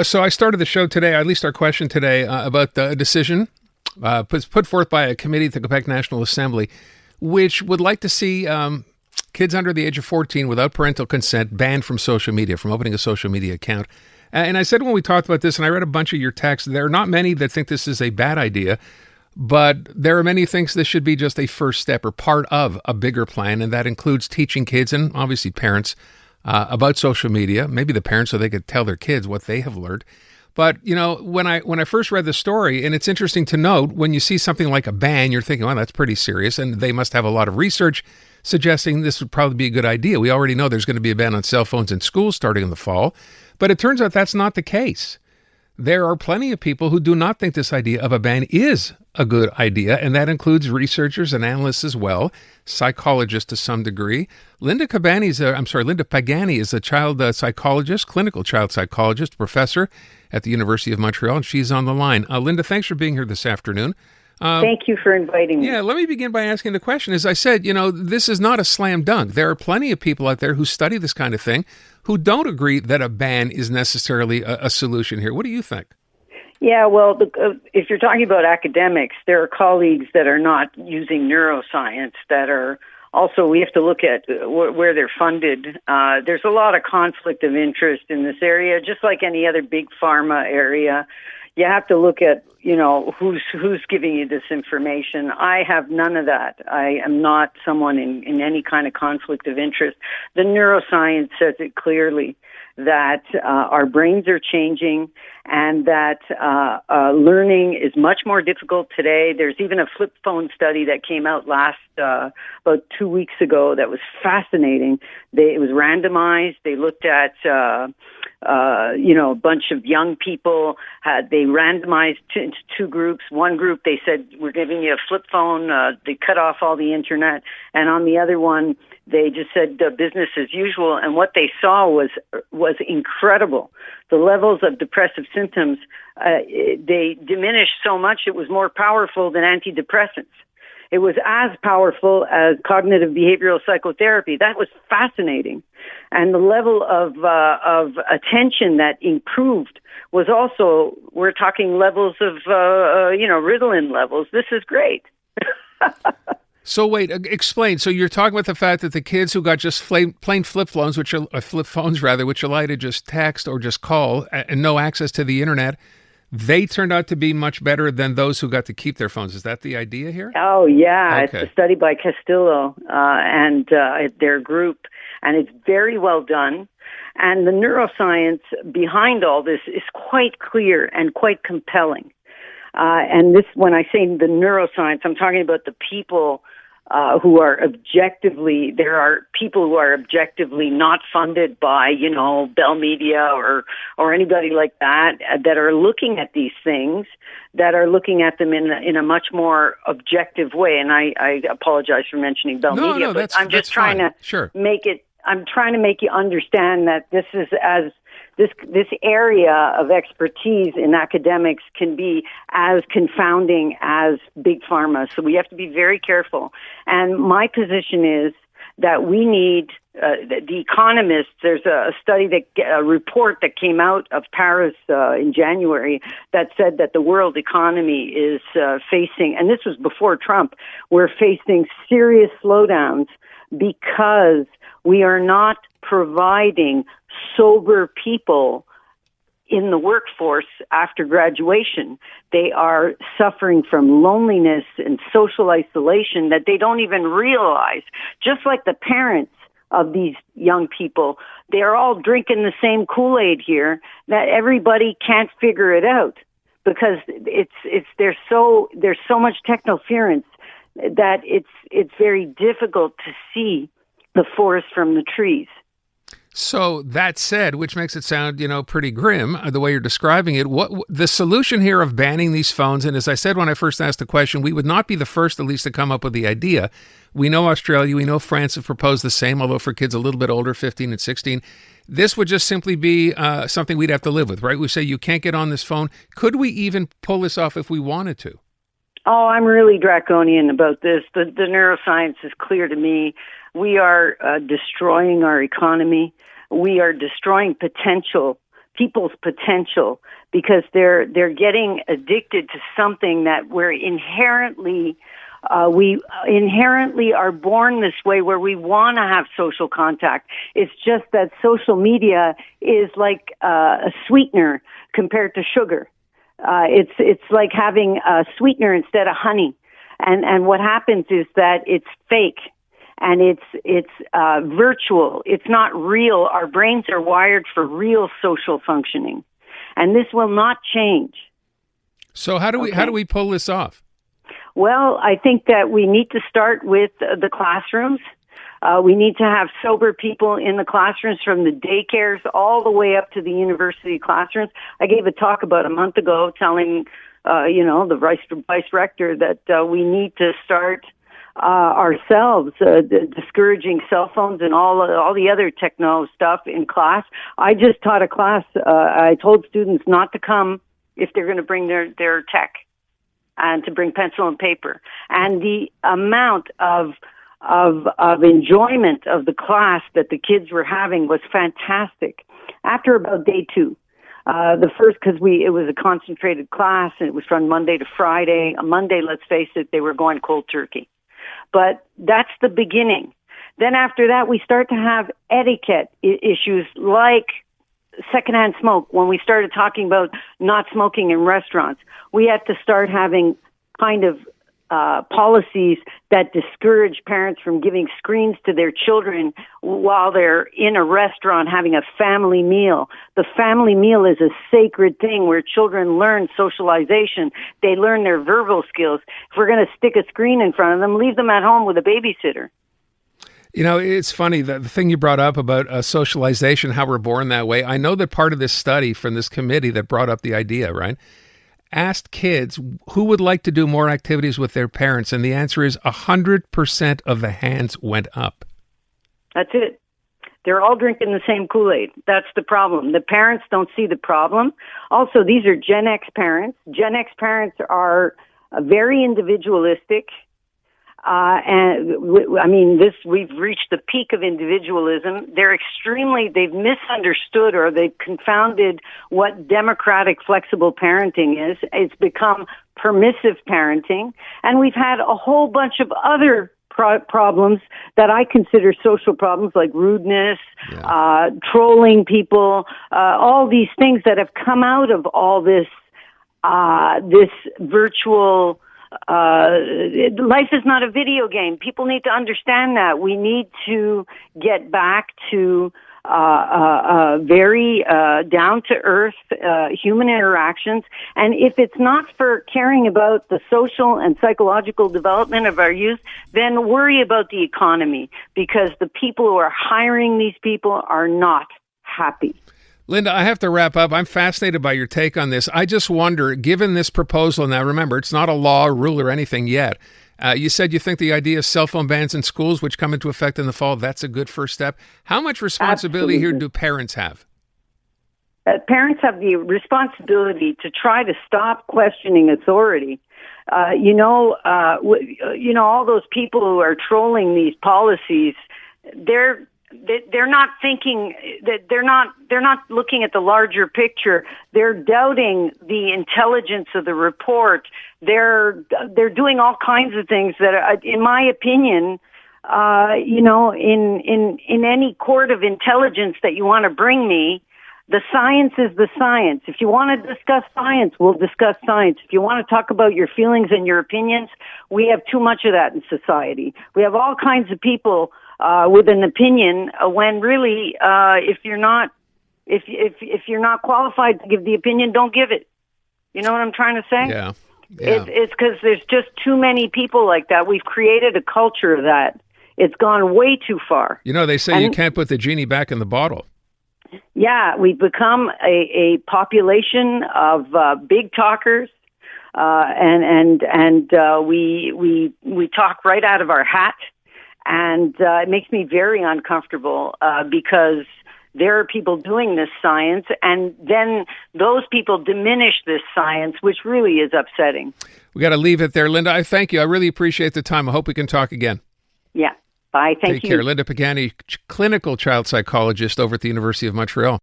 So I started the show today, at least our question today, about the decision put forth by a committee at the Quebec National Assembly, which would like to see kids under the age of 14 without parental consent banned from social media, from opening a social media account. And I said when we talked about this, and I read a bunch of your texts, there are not many that think this is a bad idea, but there are many who think this should be just a first step or part of a bigger plan, and that includes teaching kids and obviously parents about social media, maybe the parents so they could tell their kids what they have learned. But, you know, when I first read the story, and it's interesting to note, when you see something like a ban, you're thinking, well, that's pretty serious, and they must have a lot of research suggesting this would probably be a good idea. We already know there's going to be a ban on cell phones in schools starting in the fall, but it turns out that's not the case. There are plenty of people who do not think this idea of a ban is a good idea, and that includes researchers and analysts as well, psychologists to some degree. Linda Pagani is a child psychologist, clinical child psychologist, professor at the University of Montreal, and she's on the line. Linda, thanks for being here this afternoon. Thank you for inviting me. Yeah, let me begin by asking the question. As I said, you know, this is not a slam dunk. There are plenty of people out there who study this kind of thing who don't agree that a ban is necessarily a solution here. What do you think? Yeah, well, if you're talking about academics, there are colleagues that are not using neuroscience that are also, we have to look at where they're funded. There's a lot of conflict of interest in this area, just like any other big pharma area. You have to look at, you know, who's giving you this information. I have none of that. I am not someone in any kind of conflict of interest. The neuroscience says it clearly that our brains are changing and that learning is much more difficult today. There's even a flip phone study that came out about 2 weeks ago that was fascinating. It was randomized. They looked at a bunch of young people. They randomized into two groups. One group, they said, we're giving you a flip phone. They cut off all the internet. And on the other one, they just said business as usual. And what they saw was incredible. The levels of depressive symptoms, they diminished so much it was more powerful than antidepressants. It was as powerful as cognitive behavioral psychotherapy. That was fascinating. And the level of attention that improved was also, we're talking levels of, Ritalin levels. This is great. So wait, explain. So you're talking about the fact that the kids who got just plain flip phones, which allow you to just text or just call and no access to the internet, they turned out to be much better than those who got to keep their phones. Is that the idea here? Oh, yeah. Okay. It's a study by Castillo and their group, and it's very well done. And the neuroscience behind all this is quite clear and quite compelling. And this, when I say the neuroscience, I'm talking about the people who are there are people who are objectively not funded by, Bell Media or anybody like that are looking at these things, that are looking at them in a much more objective way. And I apologize for mentioning Bell Media, but I'm just trying to make it, I'm trying to make you understand that this is this area of expertise in academics can be as confounding as big pharma. So we have to be very careful. And my position is that we need the economists. There's a report that came out of Paris in January that said that the world economy is facing, and this was before Trump, we're facing serious slowdowns because we are not providing sober people in the workforce after graduation. They are suffering from loneliness and social isolation that they don't even realize. Just like the parents of these young people, they're all drinking the same Kool-Aid here that everybody can't figure it out because there's so much technoference that it's very difficult to see the forest from the trees. So that said, which makes it sound, pretty grim, the way you're describing it, what the solution here of banning these phones, and as I said when I first asked the question, we would not be the first, at least, to come up with the idea. We know Australia, we know France have proposed the same, although for kids a little bit older, 15 and 16. This would just simply be something we'd have to live with, right? We say you can't get on this phone. Could we even pull this off if we wanted to? Oh, I'm really draconian about this. The neuroscience is clear to me. We are destroying our economy. We are destroying potential people's potential, because they're getting addicted to something that we inherently are born this way, where we want to have social contact. It's just that social media is like a sweetener compared to sugar. It's like having a sweetener instead of honey. And what happens is that it's fake and it's virtual. It's not real. Our brains are wired for real social functioning, and this will not change. So how do we pull this off? Well, I think that we need to start with the classrooms. We need to have sober people in the classrooms, from the daycares all the way up to the university classrooms. I gave a talk about a month ago telling, the vice rector that we need to start ourselves discouraging cell phones and all the other techno stuff in class. I just taught a class. I told students not to come if they're going to bring their tech, and to bring pencil and paper. And the amount of enjoyment of the class that the kids were having was fantastic. After about day 2, the first, because it was a concentrated class, and it was from Monday to Friday. On Monday, let's face it, they were going cold turkey. But that's the beginning. Then after that, we start to have etiquette issues like secondhand smoke. When we started talking about not smoking in restaurants, we had to start having kind of policies that discourage parents from giving screens to their children while they're in a restaurant having a family meal. The family meal is a sacred thing where children learn socialization. They learn their verbal skills. If we're going to stick a screen in front of them, leave them at home with a babysitter. You know, it's funny, the thing you brought up about socialization, how we're born that way. I know that part of this study from this committee that brought up the idea, right, asked kids who would like to do more activities with their parents, and the answer is 100% of the hands went up. That's it. They're all drinking the same Kool-Aid. That's the problem. The parents don't see the problem. Also, these are Gen X parents. Gen X parents are very individualistic. We've reached the peak of individualism. They've misunderstood, or they've confounded what democratic flexible parenting is. It's become permissive parenting. And we've had a whole bunch of other problems that I consider social problems, like rudeness, trolling people, all these things that have come out of all this, this virtual. Life is not a video game. People need to understand that. We need to get back to very down-to-earth human interactions. And if it's not for caring about the social and psychological development of our youth, then worry about the economy, because the people who are hiring these people are not happy. Linda, I have to wrap up. I'm fascinated by your take on this. I just wonder, given this proposal, now remember, it's not a law, rule, or anything yet. You said you think the idea of cell phone bans in schools, which come into effect in the fall, that's a good first step. How much responsibility here do parents have? Parents have the responsibility to try to stop questioning authority. All those people who are trolling these policies, they're not thinking that they're not looking at the larger picture. They're doubting the intelligence of the report. They're doing all kinds of things that, in my opinion, in any court of intelligence that you want to bring me, the science is the science. If you want to discuss science, we'll discuss science. If you want to talk about your feelings and your opinions, we have too much of that in society. We have all kinds of people with an opinion, when really, if you're not qualified to give the opinion, don't give it. You know what I'm trying to say? Yeah. It's because there's just too many people like that. We've created a culture of that. It's gone way too far. You know, they say you can't put the genie back in the bottle. Yeah, we've become a population of big talkers, and we talk right out of our hat. And it makes me very uncomfortable because there are people doing this science, and then those people diminish this science, which really is upsetting. We got to leave it there. Linda, I thank you. I really appreciate the time. I hope we can talk again. Yeah. Bye. Thank you. Take care. Linda Pagani, clinical child psychologist over at the University of Montreal.